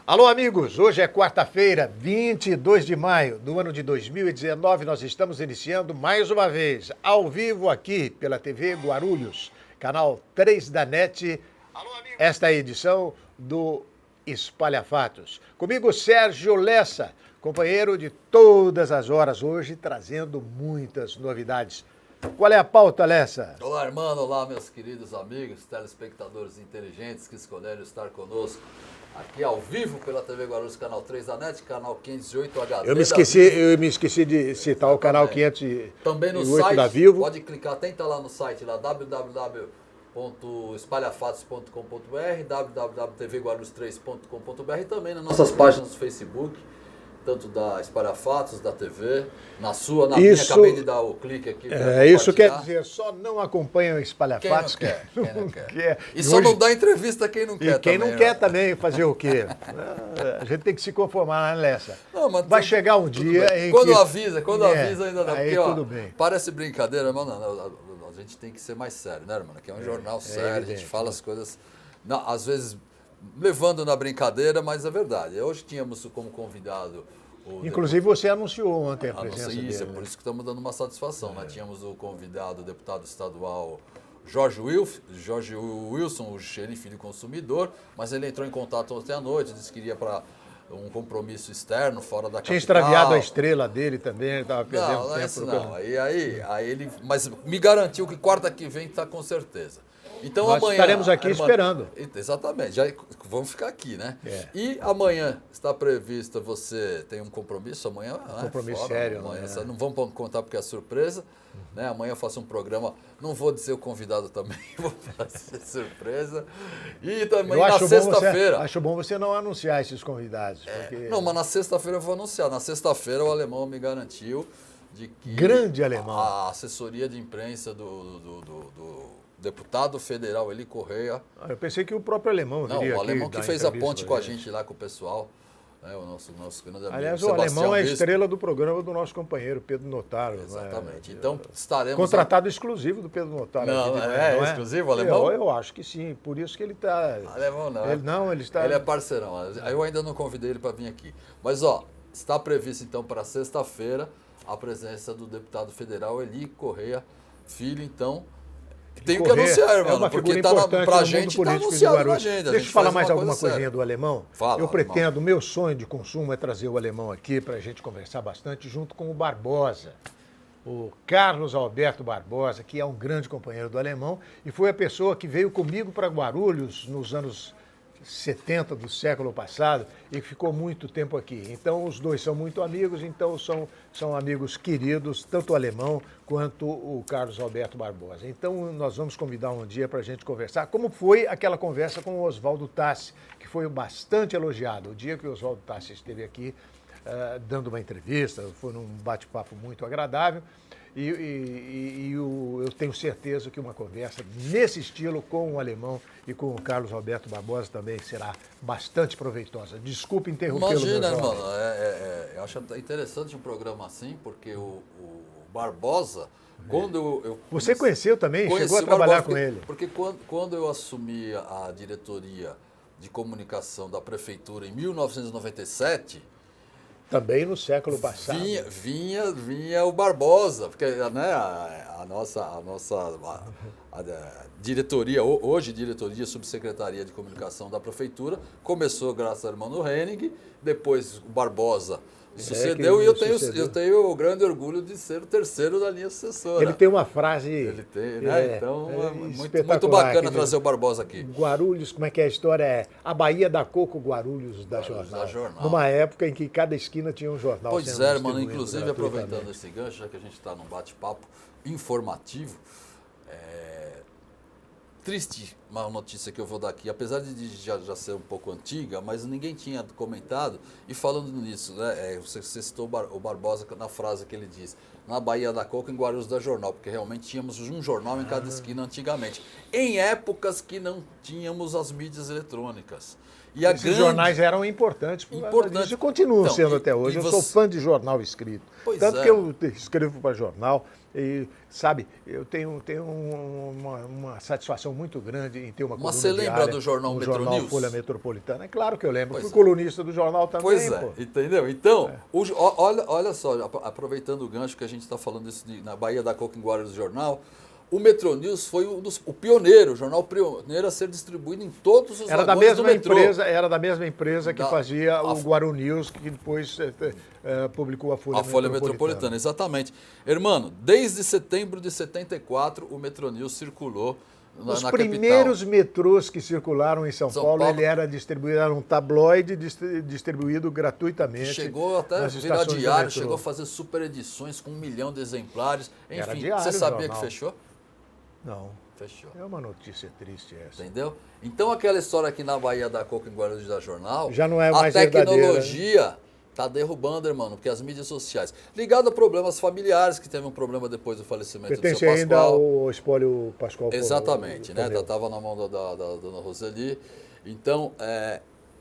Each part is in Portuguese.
Alô, amigos! Hoje é quarta-feira, 22 de maio do ano de 2019. Nós estamos iniciando mais uma vez, ao vivo aqui pela TV Guarulhos, canal 3 da NET, esta é a edição do Espalha Fatos. Comigo, Sérgio Lessa, companheiro de todas as horas, hoje trazendo muitas novidades. Qual é a pauta, Lessa? Olá, irmão, olá, meus queridos amigos, telespectadores inteligentes que escolheram estar conosco aqui ao vivo pela TV Guarulhos, canal 3 da NET, canal 508 HD. Eu me esqueci de citar o canal 508 também no site, da Vivo. pode clicar, tenta lá no site, lá www.espalhafatos.com.br, www.tvguarulhos3.com.br e também nas nossas páginas do Facebook, tanto da Espalha Fatos, da TV, na sua, na minha, acabei de dar o clique aqui. Isso quer dizer, só não acompanha o Espalha Fatos. Quem não quer. E só não dá entrevista quem não quer quem também. Não quer também fazer o quê? A gente tem que se conformar, né, Lessa? Vai chegar um dia em quando que... avisa ainda não. Aí porque, tudo bem. Parece brincadeira, mas não, a gente tem que ser mais sério, né, irmão? Aqui é um jornal sério, evidente, a gente fala as coisas, não, às vezes levando na brincadeira, mas é verdade. Hoje tínhamos como convidado... Inclusive você anunciou ontem a presença dele. Isso, é por isso que estamos dando uma satisfação. Nós tínhamos o convidado, o deputado estadual Jorge Wilson, o xerife do consumidor, mas ele entrou em contato ontem à noite, disse que iria para um compromisso externo, fora da capital. Tinha extraviado a estrela dele também, ele estava perdendo tempo. Não. Aí ele, mas me garantiu que quarta que vem está com certeza. Então nós amanhã estaremos aqui esperando. Exatamente, já vamos ficar aqui, né? E amanhã está prevista, você tem um compromisso amanhã? Compromisso sério. Amanhã. Não vamos contar porque é surpresa. Né? Amanhã eu faço um programa, não vou dizer o convidado também, vou fazer surpresa. E também na sexta-feira. Acho bom você não anunciar esses convidados. Porque... Não, mas na sexta-feira eu vou anunciar. Na sexta-feira o alemão me garantiu de que... Grande alemão. A assessoria de imprensa do deputado federal Eli Correia. Eu pensei que o próprio alemão viria. Não, o alemão que fez a ponte com a gente lá, com o pessoal. Né, o nosso grande amigo. Aliás, o alemão é a estrela do programa do nosso companheiro, Pedro Notaro. Exatamente. Então, estaremos... Contratado exclusivo do Pedro Notaro. Não, é exclusivo o alemão? Eu acho que sim, por isso que ele está... Alemão não. Ele está... Ele é parceirão. Eu ainda não convidei ele para vir aqui. Mas, está previsto, então, para sexta-feira, a presença do deputado federal Eli Correia Filho, então... Tenho que anunciar, irmão, porque pra gente está anunciado na agenda. Deixa eu falar mais alguma coisinha do alemão. Fala, eu pretendo, meu sonho de consumo é trazer o alemão aqui para a gente conversar bastante, junto com o Barbosa, o Carlos Alberto Barbosa, que é um grande companheiro do alemão e foi a pessoa que veio comigo para Guarulhos nos anos 70 do século passado e ficou muito tempo aqui. Então, os dois são muito amigos, então são amigos queridos, tanto o alemão quanto o Carlos Alberto Barbosa. Então, nós vamos convidar um dia para a gente conversar, como foi aquela conversa com o Oswaldo Tassi, que foi bastante elogiado. O dia que o Oswaldo Tassi esteve aqui dando uma entrevista, foi num bate-papo muito agradável. Eu tenho certeza que uma conversa nesse estilo com o alemão e com o Carlos Alberto Barbosa também será bastante proveitosa. Desculpe interrompê-lo. Imagina, irmão, eu acho interessante um programa assim, porque o Barbosa, quando eu Você conheceu também? Chegou a trabalhar com ele? Porque quando eu assumi a diretoria de comunicação da prefeitura em 1997... Também no século passado. Vinha o Barbosa, porque né, a diretoria, hoje diretoria, subsecretaria de comunicação da prefeitura, começou graças ao irmão Henning, depois o Barbosa sucedeu e eu tenho o grande orgulho de ser o terceiro da linha sucessora. Ele tem uma frase... Ele tem, né? Então, muito bacana trazer o Barbosa aqui. Guarulhos, como é que é a história? É a Bahia da Coco, Guarulhos da Jornal. Numa época em que cada esquina tinha um jornal. Pois é, mano, inclusive aproveitando esse gancho, já que a gente está num bate-papo informativo, triste uma notícia que eu vou dar aqui, apesar de já ser um pouco antiga, mas ninguém tinha comentado, e falando nisso, né, você citou o Barbosa na frase que ele diz, na Baía da Coca, em Guarulhos da Jornal, porque realmente tínhamos um jornal em cada esquina antigamente, em épocas que não tínhamos as mídias eletrônicas. E Esses jornais eram importantes e continuam então, sendo até hoje. Eu sou fã de jornal escrito. Tanto que eu escrevo para jornal e, sabe, eu tenho uma satisfação muito grande em ter uma coluna diária. Mas você lembra do jornal Metro News? Jornal Folha Metropolitana. É claro que eu lembro. Fui colunista do jornal também. Pois é, entendeu? Então, olha só, aproveitando o gancho que a gente está falando isso na Baía da Coca, em Guarulhos do Jornal, o Metro News foi o pioneiro, o jornal pioneiro a ser distribuído em todos os vagões do metrô. Era da mesma empresa que fazia o Guaru News, que depois publicou a Folha Metropolitana. A Folha Metropolitana, exatamente. Irmão, desde setembro de 74, o Metro News circulou na capital. Os primeiros metrôs que circularam em São Paulo, ele era distribuído, era um tabloide distribuído gratuitamente. Chegou até a virar diário, chegou a fazer super edições com 1 milhão de exemplares. Enfim, diário, você sabia que fechou? Não. Fechou. É uma notícia triste essa. Entendeu? Então aquela história aqui na Baía da Coca, em Guarulhos da Jornal, já não é mais a tecnologia está derrubando, irmão, porque as mídias sociais, ligado a problemas familiares, que teve um problema depois do falecimento do seu Pascoal. Pertence ainda ao espólio Pascoal. Exatamente, né? Estava na mão da dona Roseli. Então,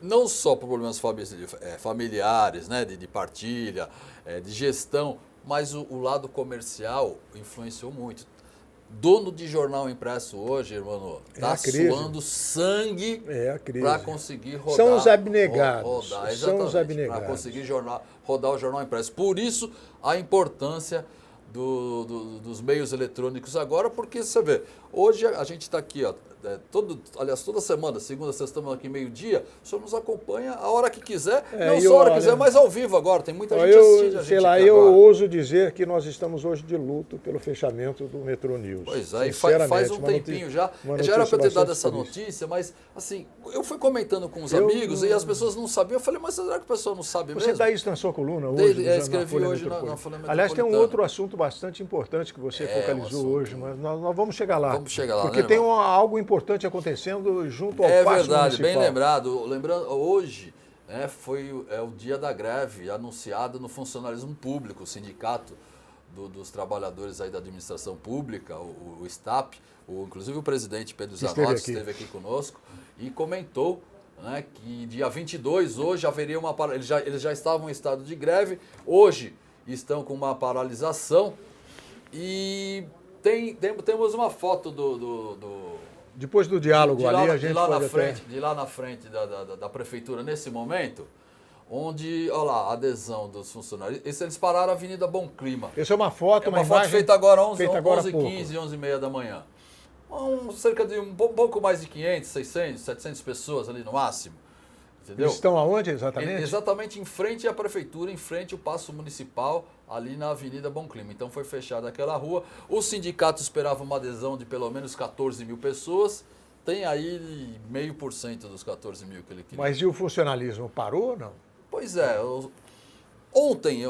não só por problemas familiares, né? De partilha, de gestão, mas o lado comercial influenciou muito. Dono de jornal impresso hoje, irmão, está suando sangue para conseguir rodar. São os abnegados. São os abnegados. Para conseguir rodar o jornal impresso. Por isso, a importância dos meios eletrônicos agora, porque você vê, hoje a gente está aqui, ó, toda semana, segunda, sexta, estamos aqui meio-dia, o senhor nos acompanha a hora que quiser, não só a hora que quiser, mas ao vivo agora, tem muita gente assistindo a gente eu ouso dizer que nós estamos hoje de luto pelo fechamento do Metro News. Pois é, e faz um tempinho já era para eu ter dado essa notícia, mas assim, eu fui comentando com os amigos e as pessoas não sabiam, eu falei, mas será que a pessoa não sabe mesmo? Você dá isso na sua coluna hoje? Escrevi hoje na Folha Metropolitana. Aliás, tem um outro assunto bastante importante que você focalizou hoje, mas nós vamos chegar lá. Vamos chegar lá, porque tem algo importante acontecendo junto ao Paço Municipal. É verdade, bem lembrado. Lembrando, hoje foi o dia da greve anunciada no funcionalismo público, o sindicato dos trabalhadores aí da administração pública, o STAP, inclusive o presidente Pedro Zanotti esteve aqui conosco e comentou, né, que dia 22, hoje haveria uma paralisação. Eles já estavam em estado de greve, hoje estão com uma paralisação e temos uma foto depois do diálogo ali, a gente de lá na frente da prefeitura, nesse momento, onde, olha lá, a adesão dos funcionários. Eles pararam a Avenida Bom Clima. Essa é uma foto, uma foto feita agora às 11h15, 11h30 da manhã. Cerca de um pouco mais de 500, 600, 700 pessoas ali no máximo. Entendeu? Eles estão aonde exatamente? Exatamente em frente à prefeitura, em frente ao Paço Municipal, ali na Avenida Bom Clima. Então foi fechada aquela rua. O sindicato esperava uma adesão de pelo menos 14 mil pessoas. Tem aí 0,5% dos 14 mil que ele queria. Mas e o funcionalismo parou ou não? Pois é. Ontem...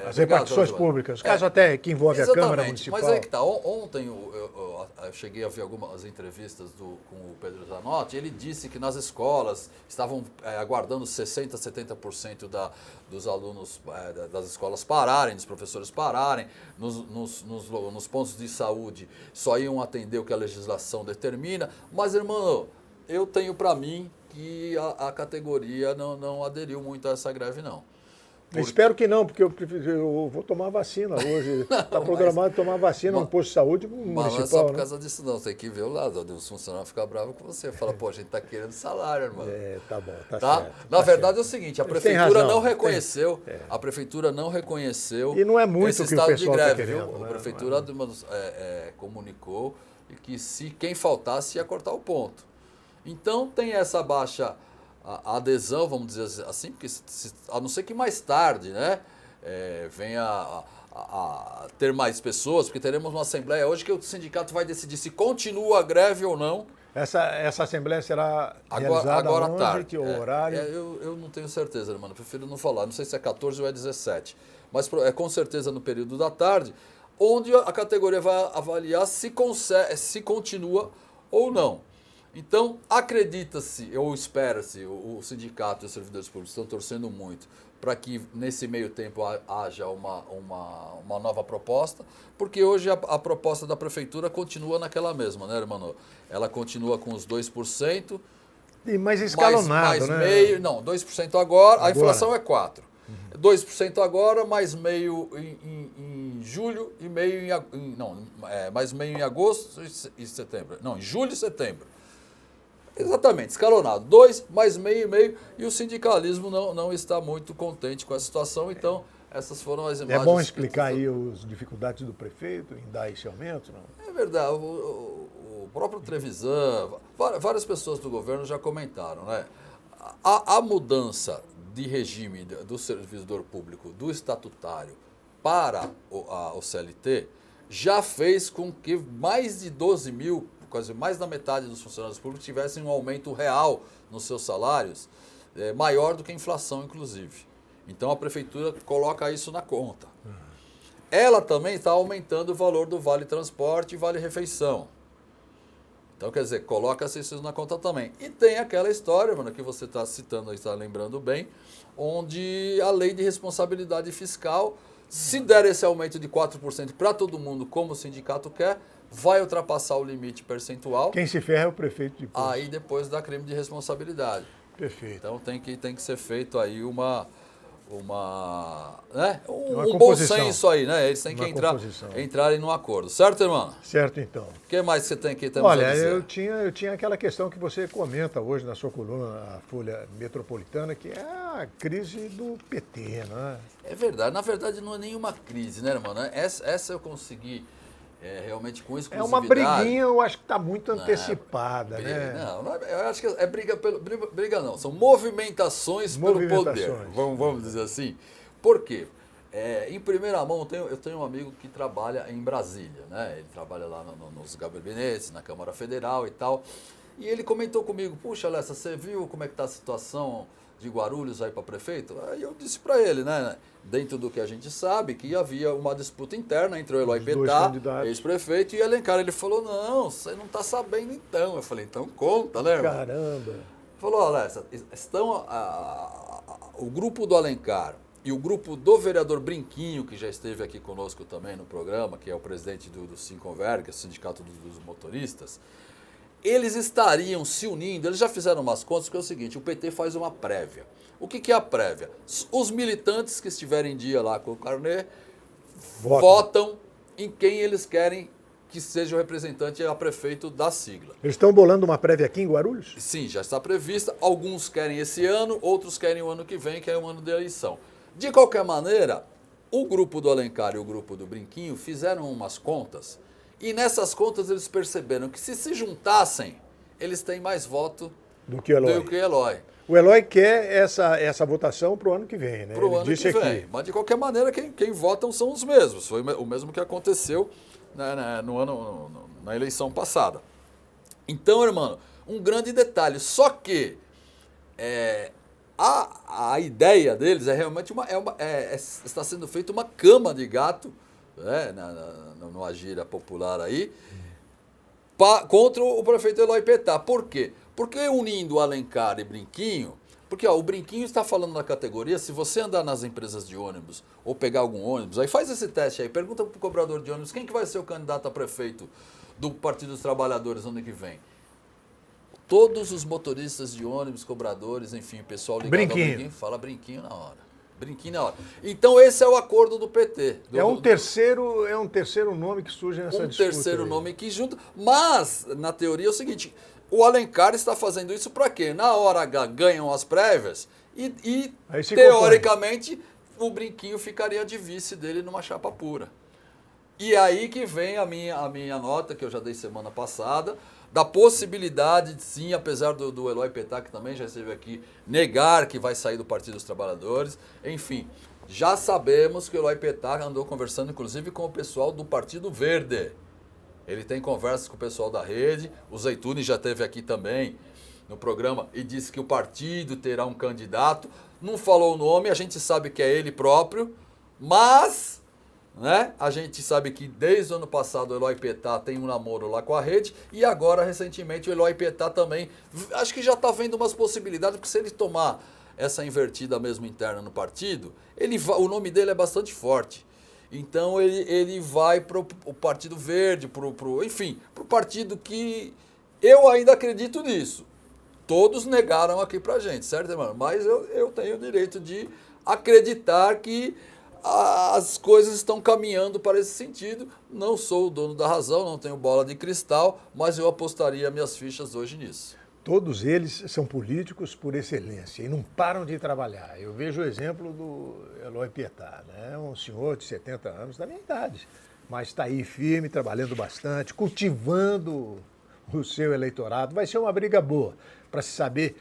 As repartições públicas, caso até que envolve a Câmara Municipal. Mas é que tá. Ontem eu cheguei a ver algumas entrevistas com o Pedro Zanotti. Ele disse que nas escolas estavam aguardando 60%, 70% dos alunos das escolas pararem, dos professores pararem. Nos pontos de saúde só iam atender o que a legislação determina. Mas, irmão, eu tenho para mim que a categoria não aderiu muito a essa greve, não. Espero que não, porque eu vou tomar vacina hoje. Está programado tomar vacina no posto de saúde municipal. Mas não é só por causa disso, não. Você tem que ver o lado. Os funcionários ficam bravos com você. Fala, pô, a gente está querendo salário, irmão. Tá bom, tá certo. Na verdade é o seguinte, a prefeitura não reconheceu. A prefeitura não reconheceu. E não é muito esse que estado o pessoal de greve, tá querendo, viu? né? A prefeitura comunicou que se quem faltasse ia cortar o ponto. Então tem essa baixa a adesão, vamos dizer assim, porque a não ser que mais tarde, né, venha a ter mais pessoas, porque teremos uma assembleia hoje que o sindicato vai decidir se continua a greve ou não. Essa assembleia será realizada agora à onde, tarde. que horário? Eu não tenho certeza, mano, prefiro não falar, não sei se é 14 ou é 17, mas com certeza no período da tarde, onde a categoria vai avaliar se continua ou não. Então, acredita-se, ou espera-se, o sindicato e os servidores públicos estão torcendo muito para que nesse meio tempo haja uma nova proposta, porque hoje a proposta da prefeitura continua naquela mesma, né, irmão? Ela continua com os 2%. E mais escalonado, mais né? meio, não, 2% agora, a inflação é 4%. 2% agora, mais meio em julho e meio mais meio em agosto e setembro. Não, em julho e setembro. Exatamente, escalonado. 2 mais meio e meio, e o sindicalismo não está muito contente com essa situação, então essas foram as imagens. É bom explicar aí as dificuldades do prefeito em dar esse aumento, não? É verdade, o próprio Trevisan, várias pessoas do governo já comentaram, né? A mudança de regime do servidor público, do estatutário para o CLT, já fez com que mais de 12 mil, quase mais da metade dos funcionários públicos tivessem um aumento real nos seus salários, maior do que a inflação, inclusive. Então a prefeitura coloca isso na conta. Ela também está aumentando o valor do Vale Transporte e Vale Refeição. Então, quer dizer, coloca-se isso na conta também. E tem aquela história, mano, que você está citando, está lembrando bem, onde a lei de responsabilidade fiscal, se der esse aumento de 4% para todo mundo, como o sindicato quer, vai ultrapassar o limite percentual. Quem se ferra é o prefeito depois. Aí depois dá crime de responsabilidade. Perfeito. Então tem que ser feito aí um bom composição. senso aí, né? Eles têm que entrarem num acordo. Certo, irmão? Certo, então. O que mais você tem aqui? Olha, eu tinha aquela questão que você comenta hoje na sua coluna, a Folha Metropolitana, que é a crise do PT, né? É verdade. Na verdade, não é nenhuma crise, né, irmão? Essa eu consegui realmente com exclusividade. É uma briguinha, eu acho que está muito antecipada, né? Não, eu acho que é briga não, são movimentações pelo poder, vamos dizer assim. Por quê? Em primeira mão, eu tenho um amigo que trabalha em Brasília, né? Ele trabalha lá nos gabinetes, na Câmara Federal e tal, e ele comentou comigo, puxa, Alessa, você viu como é que está a situação de Guarulhos aí para prefeito? Aí eu disse para ele, né, dentro do que a gente sabe, que havia uma disputa interna entre o Eloy Pettá, ex-prefeito, e Alencar. Ele falou, não, você não está sabendo então. Eu falei, então conta, né, irmão? Caramba! Falou, Alessa, o grupo do Alencar e o grupo do vereador Brinquinho, que já esteve aqui conosco também no programa, que é o presidente do Sinconver, que é o Sindicato dos Motoristas, eles estariam se unindo, eles já fizeram umas contas, que é o seguinte, o PT faz uma prévia. O que é a prévia? Os militantes que estiverem em dia lá com o carnê votam em quem eles querem que seja o representante a prefeito da sigla. Eles estão bolando uma prévia aqui em Guarulhos? Sim, já está prevista. Alguns querem esse ano, outros querem o ano que vem, que é o ano da eleição. De qualquer maneira, o grupo do Alencar e o grupo do Brinquinho fizeram umas contas, e nessas contas eles perceberam que se juntassem, eles têm mais voto do que Eloy. O Eloy quer essa votação para o ano que vem, né? Para o ano que vem. Mas de qualquer maneira, quem votam são os mesmos. Foi o mesmo que aconteceu na eleição passada. Então, irmão, um grande detalhe. Só que a ideia deles é realmente está sendo feita uma cama de gato, né, numa gíria popular aí, contra o prefeito Eloy Pettá. Por quê? Porque unindo Alencar e Brinquinho, porque o Brinquinho está falando na categoria, se você andar nas empresas de ônibus ou pegar algum ônibus, aí faz esse teste aí, pergunta para o cobrador de ônibus quem que vai ser o candidato a prefeito do Partido dos Trabalhadores ano que vem. Todos os motoristas de ônibus, cobradores, enfim, pessoal ligado ao Brinquinho, fala Brinquinho na hora. Brinquinho na hora. Então esse é o acordo do PT. É um terceiro nome que surge nessa disputa. Um terceiro nome que junta. Mas, na teoria, é o seguinte, o Alencar está fazendo isso para quê? Na hora H ganham as prévias e teoricamente, o Brinquinho ficaria de vice dele numa chapa pura. E aí que vem a minha nota, que eu já dei semana passada, da possibilidade, sim, apesar do Eloy Pettá, que também já esteve aqui, negar que vai sair do Partido dos Trabalhadores. Enfim, já sabemos que o Eloy Pettá andou conversando, inclusive, com o pessoal do Partido Verde. Ele tem conversas com o pessoal da rede, o Zeituni já esteve aqui também no programa e disse que o partido terá um candidato. Não falou o nome, a gente sabe que é ele próprio, mas né? A gente sabe que desde o ano passado o Eloy Pietá tem um namoro lá com a rede e agora, recentemente, o Eloy Pietá também, acho que já está vendo umas possibilidades, porque se ele tomar essa invertida mesmo interna no partido, o nome dele é bastante forte. Então ele vai para o Partido Verde, enfim, para o partido que eu ainda acredito nisso. Todos negaram aqui pra gente, certo, irmão? Mas eu tenho o direito de acreditar que as coisas estão caminhando para esse sentido. Não sou o dono da razão, não tenho bola de cristal, mas eu apostaria minhas fichas hoje nisso. Todos eles são políticos por excelência e não param de trabalhar. Eu vejo o exemplo do Eloy Pietá, né? Um senhor de 70 anos, da minha idade, mas está aí firme, trabalhando bastante, cultivando o seu eleitorado. Vai ser uma briga boa para se saber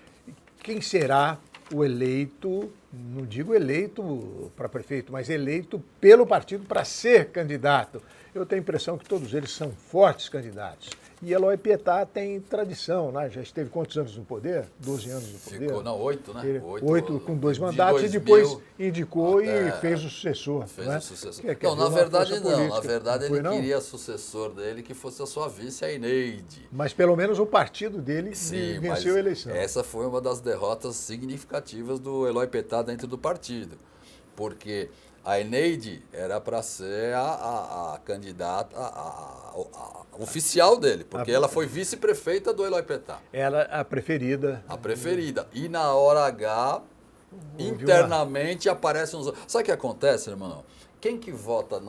quem será o eleito, não digo eleito para prefeito, mas eleito pelo partido para ser candidato. Eu tenho a impressão que todos eles são fortes candidatos. E Eloy Pietá tem tradição, né? Já esteve quantos anos no poder? 12 anos no poder? Ficou, não, 8, né? 8 com 2 mandatos e depois indicou e fez o sucessor. Fez né? o sucessor. Quer não, dizer, na verdade não. política. Na verdade Não ele foi, queria sucessor dele que fosse a sua vice, a Eneide. Mas pelo menos o partido dele Sim, venceu a eleição. Essa foi uma das derrotas significativas do Eloy Pietá dentro do partido. Porque a Eneide era para ser a candidata a oficial dele, porque ela foi vice-prefeita do Eloy Pietá. Era a preferida. A preferida. E na hora H, internamente aparecem uns... Sabe o que acontece, irmão? Quem que vota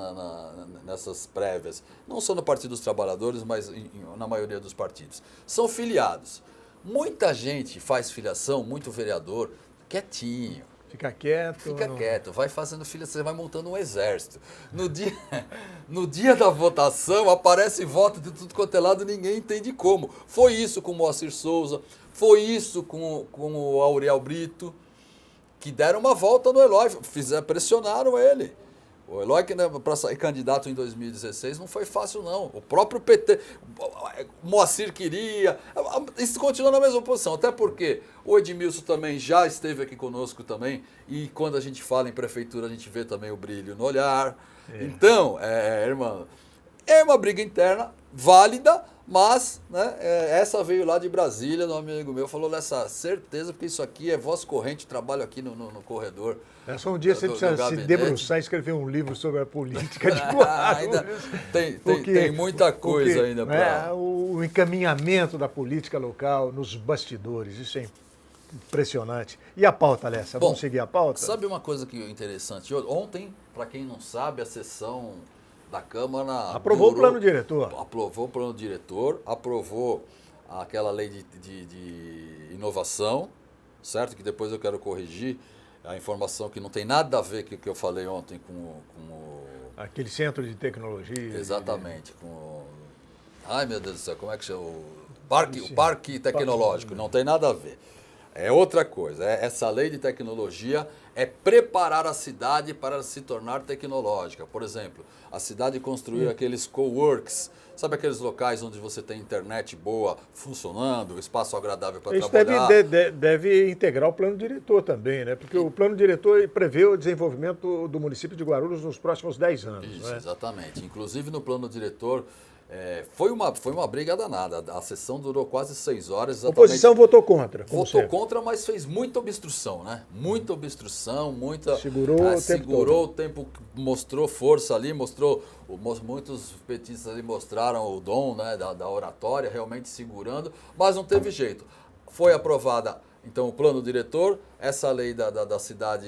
nessas prévias, não só no Partido dos Trabalhadores, mas na maioria dos partidos, são filiados. Muita gente faz filiação, muito vereador, quietinho. Fica quieto. Fica quieto, vai fazendo filiação, você vai montando um exército. No dia da votação, aparece voto de tudo quanto é lado, ninguém entende como. Foi isso com o Moacir Souza, foi isso com o Auriel Brito, que deram uma volta no Eloy, pressionaram ele. O Eloy, que para sair candidato em 2016, não foi fácil, não. O próprio PT, o Moacir queria, isso continua na mesma posição, até porque o Edmilson também já esteve aqui conosco também, e quando a gente fala em prefeitura, a gente vê também o brilho no olhar. Então, irmão, é uma briga interna válida, mas né, essa veio lá de Brasília, um amigo meu falou nessa certeza, porque isso aqui é voz corrente, trabalho aqui no corredor. É só um dia você precisa se debruçar e escrever um livro sobre a política de Guarulhos. Tem muita coisa ainda para... O encaminhamento da política local nos bastidores, isso é impressionante. E a pauta, Alessa? Vamos seguir a pauta? Sabe uma coisa que é interessante? Ontem, para quem não sabe, a sessão da Câmara... Aprovou o plano diretor. Aprovou o plano diretor, aprovou aquela lei de inovação, certo? Que depois eu quero corrigir a informação que não tem nada a ver com o que eu falei ontem com o... Aquele centro de tecnologia. Exatamente, Ai, meu Deus do céu, como é que chama? O Parque Tecnológico, não tem nada a ver. É outra coisa, essa lei de tecnologia é preparar a cidade para se tornar tecnológica. Por exemplo, a cidade construir aqueles coworks, sabe aqueles locais onde você tem internet boa funcionando, espaço agradável para trabalhar? Isso deve integrar o plano diretor também, né? Porque o plano diretor prevê o desenvolvimento do município de Guarulhos nos próximos 10 anos. Isso, né? Exatamente. Inclusive no plano diretor, foi uma briga danada. A sessão durou quase 6 horas. A oposição votou contra. Votou contra, mas fez muita obstrução, né? Muita obstrução, Segurou o tempo, mostrou força ali, muitos petistas ali mostraram o dom, né, da oratória, realmente segurando, mas não teve jeito. Foi aprovada, então, o plano diretor, essa lei da cidade,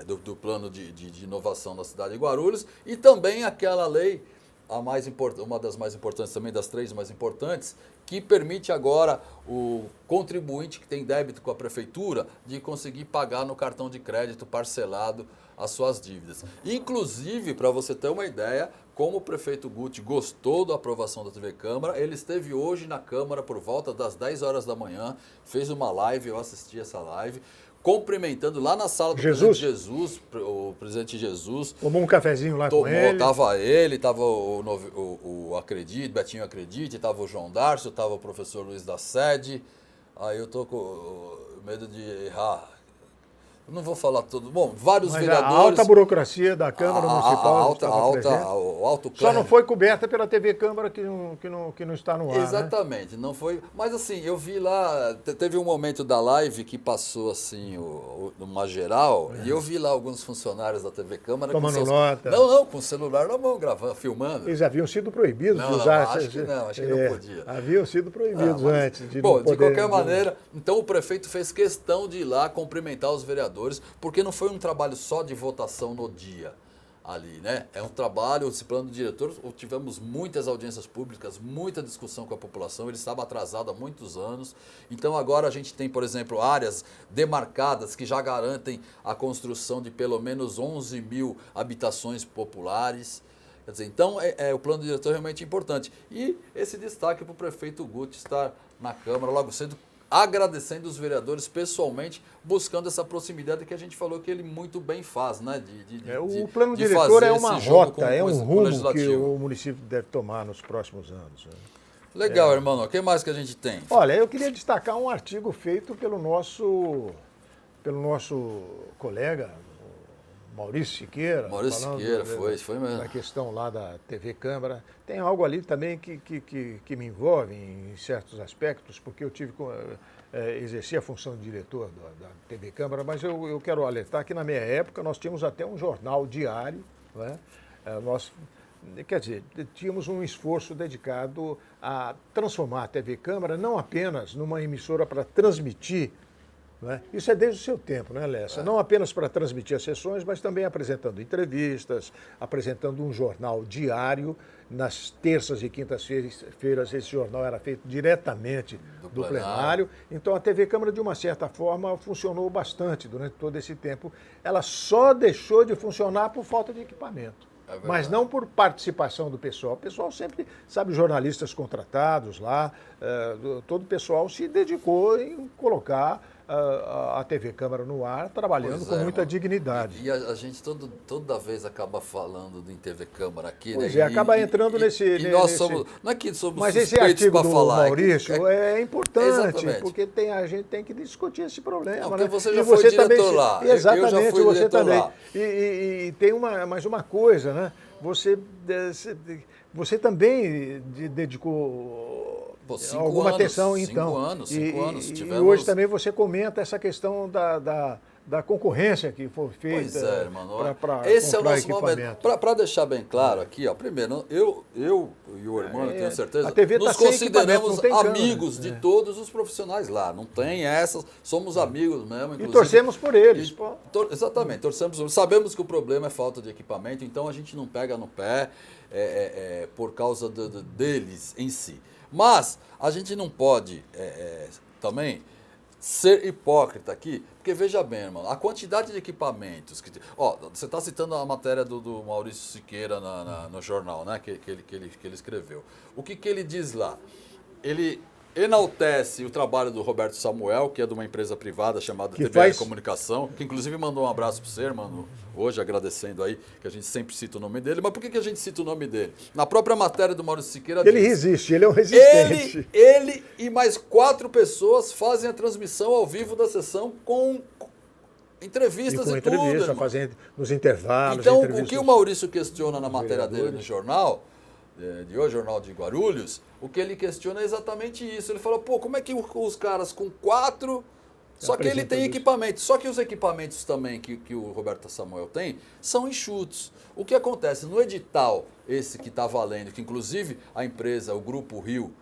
do plano de inovação da cidade de Guarulhos, e também aquela lei, uma das mais importantes também, das 3 mais importantes, que permite agora o contribuinte que tem débito com a prefeitura de conseguir pagar no cartão de crédito parcelado as suas dívidas. Inclusive, para você ter uma ideia, como o prefeito Guti gostou da aprovação da TV Câmara, ele esteve hoje na Câmara por volta das 10 horas da manhã, fez uma live, eu assisti essa live, cumprimentando lá na sala do presidente Jesus, o presidente Jesus. Tomou um cafezinho lá com ele. Tava ele, tava o Acredite, Betinho Acredite, tava o João Darcio, tava o professor Luiz da Sede. Aí eu tô com medo de errar. não vou falar tudo. Bom, vários Mas vereadores. a alta burocracia da Câmara Municipal o alto só não foi coberta pela TV Câmara que não está no ar. Exatamente, não foi. Mas assim, eu vi lá, teve um momento da live que passou assim, uma geral, e eu vi lá alguns funcionários da TV Câmara tomando nota. Não, com o celular na mão, gravando, filmando. Eles haviam sido proibidos de Não, usar. acho que não podia. Haviam sido proibidos antes. De bom, de qualquer maneira, então o prefeito fez questão de ir lá cumprimentar os vereadores, porque não foi um trabalho só de votação no dia ali, né? É um trabalho, esse plano diretor, tivemos muitas audiências públicas, muita discussão com a população, ele estava atrasado há muitos anos, então agora a gente tem, por exemplo, áreas demarcadas que já garantem a construção de pelo menos 11 mil habitações populares. Quer dizer, então o plano diretor é realmente importante. E esse destaque para o prefeito Guti estar na Câmara logo cedo, agradecendo os vereadores pessoalmente, buscando essa proximidade que a gente falou que ele muito bem faz, né? O plano diretor é uma rota, é um rumo que o município deve tomar nos próximos anos. Legal, irmão. O que mais que a gente tem? Olha, eu queria destacar um artigo feito pelo nosso colega, Maurício Siqueira. Foi mesmo. A questão lá da TV Câmara. Tem algo ali também que me envolve em certos aspectos, porque eu exerci a função de diretor da TV Câmara, mas eu quero alertar que na minha época nós tínhamos até um jornal diário, né? Quer dizer, tínhamos um esforço dedicado a transformar a TV Câmara não apenas numa emissora para transmitir. Isso é desde o seu tempo, né, Lessa? Não apenas para transmitir as sessões, mas também apresentando entrevistas, apresentando um jornal diário. Nas terças e quintas-feiras esse jornal era feito diretamente do plenário. Então a TV Câmara, de uma certa forma, funcionou bastante durante todo esse tempo. Ela só deixou de funcionar por falta de equipamento. Mas não por participação do pessoal. O pessoal sempre, sabe, jornalistas contratados lá, todo o pessoal se dedicou em colocar a TV Câmara no ar, trabalhando com muita dignidade. E a gente toda vez acaba falando em TV Câmara aqui, pois né? acaba entrando nesse... nós somos... Não é que somos mas esse artigo do falar, Maurício é importante, exatamente. Porque a gente tem que discutir esse problema. Não, porque né? você já foi diretor também, lá. Exatamente, eu já fui você diretor também. lá. E tem mais uma coisa, né? Você também dedicou alguma atenção, então. 5 anos. E hoje também você comenta essa questão da concorrência que foi feita. Pois é, irmão. Esse é o nosso momento. Para deixar bem claro aqui, primeiro, eu e o irmão, tenho certeza, nos consideramos amigos de todos os profissionais lá. Não tem essas, somos amigos mesmo. E torcemos por eles. Exatamente, torcemos. Sabemos que o problema é falta de equipamento, então a gente não pega no pé por causa deles em si. Mas a gente não pode também ser hipócrita aqui, porque veja bem, irmão, a quantidade de equipamentos que... você está citando a matéria do Maurício Siqueira no jornal, né, que ele escreveu. O que ele diz lá? Ele enaltece o trabalho do Roberto Samuel, que é de uma empresa privada chamada TBR Comunicação, que inclusive mandou um abraço para você, irmão, hoje agradecendo aí, que a gente sempre cita o nome dele. Mas por que a gente cita o nome dele? Na própria matéria do Maurício Siqueira ele resiste, ele é um resistente. Ele e mais 4 pessoas fazem a transmissão ao vivo da sessão com entrevistas e tudo. Fazendo nos intervalos. Então, o que o Maurício questiona na matéria dele no jornal, de hoje, Jornal de Guarulhos, o que ele questiona é exatamente isso. Ele fala, como é que os caras com 4... Só que ele tem equipamento. Só que os equipamentos também que o Roberto Samuel tem são enxutos. O que acontece? No edital, esse que está valendo, que inclusive a empresa, o Grupo Rio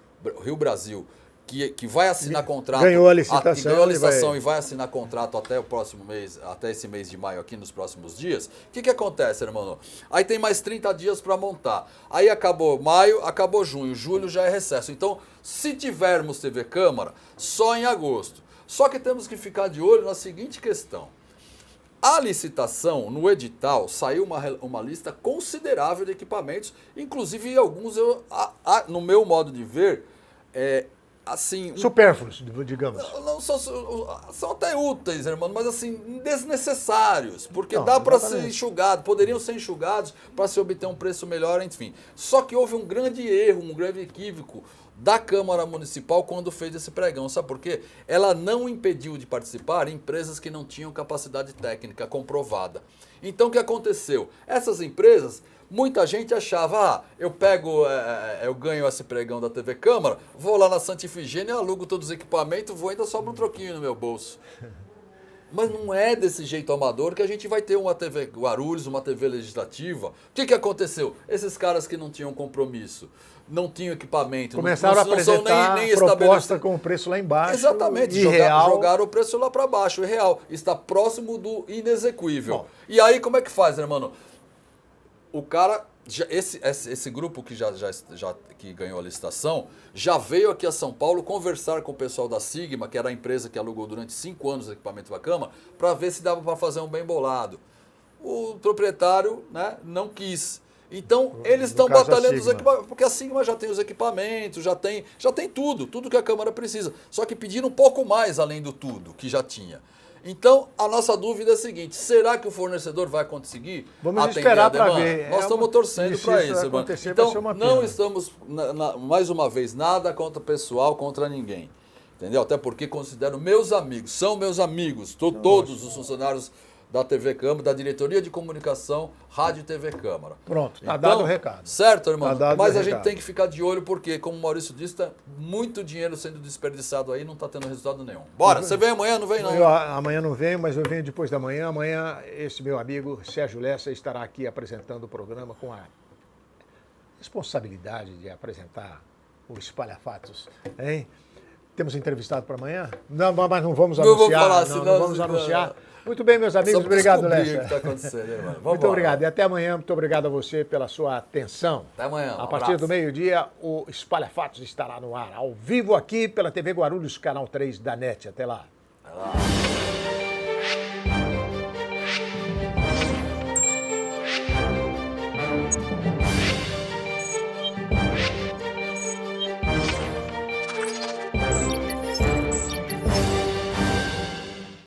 Brasil, que vai assinar contrato... Ganhou a licitação. E vai assinar contrato até o próximo mês, até esse mês de maio aqui, nos próximos dias. O que acontece, irmão? Aí tem mais 30 dias para montar. Aí acabou maio, acabou junho. Julho já é recesso. Então, se tivermos TV Câmara, só em agosto. Só que temos que ficar de olho na seguinte questão. A licitação, no edital, saiu uma lista considerável de equipamentos, inclusive alguns, no meu modo de ver, assim... Supérfluos, digamos. Não são até úteis, irmão, mas assim, desnecessários, porque Não, dá para ser exatamente. enxugado, poderiam ser enxugados para se obter um preço melhor, enfim. Só que houve um grande erro, um grande equívoco da Câmara Municipal quando fez esse pregão. Sabe por quê? Ela não impediu de participar empresas que não tinham capacidade técnica comprovada. Então o que aconteceu? Essas empresas... Muita gente achava, eu ganho esse pregão da TV Câmara, vou lá na Santa Ifigênia, alugo todos os equipamentos, vou ainda sobra um troquinho no meu bolso. Mas não é desse jeito amador que a gente vai ter uma TV Guarulhos, uma TV legislativa. O que aconteceu? Esses caras que não tinham compromisso, não tinham equipamento, Começaram a apresentar proposta com o preço lá embaixo. Exatamente, jogaram o preço lá para baixo, irreal. Está próximo do inexequível. Bom. E aí como é que faz, né, mano? O cara, esse grupo que que ganhou a licitação, já veio aqui a São Paulo conversar com o pessoal da Sigma, que era a empresa que alugou durante 5 anos o equipamento da Câmara, para ver se dava para fazer um bem bolado. O proprietário, né, não quis. Então, eles estão batalhando os equipamentos, porque a Sigma já tem os equipamentos, já tem tudo que a Câmara precisa. Só que pediram um pouco mais além do tudo que já tinha. Então, a nossa dúvida é a seguinte, será que o fornecedor vai conseguir Vamos atender esperar a demanda? para ver. Nós estamos torcendo para isso, irmão. Então, não estamos, mais uma vez, nada contra o pessoal, contra ninguém. Entendeu? Até porque considero meus amigos, são meus amigos, todos os funcionários da TV Câmara, da Diretoria de Comunicação, Rádio e TV Câmara. Pronto, está dado o recado. Certo, irmão? Mas a gente recado. tem que ficar de olho porque, como o Maurício disse, tá muito dinheiro sendo desperdiçado aí, não está tendo resultado nenhum. Bora, você vem amanhã, não vem não? Amanhã não venho, mas eu venho depois da manhã. Amanhã esse meu amigo Sérgio Lessa estará aqui apresentando o programa com a responsabilidade de apresentar o Espalhafatos, hein? Temos entrevistado para amanhã? Não, mas não vamos anunciar. Vou falar, não vamos anunciar. Muito bem, meus amigos. Obrigado, Lessa. O que está acontecendo, irmão? Muito obrigado. E até amanhã. Muito obrigado a você pela sua atenção. Até amanhã. A partir do meio-dia, o Espalhafatos estará no ar, ao vivo aqui pela TV Guarulhos, canal 3 da NET. Até lá. Até lá.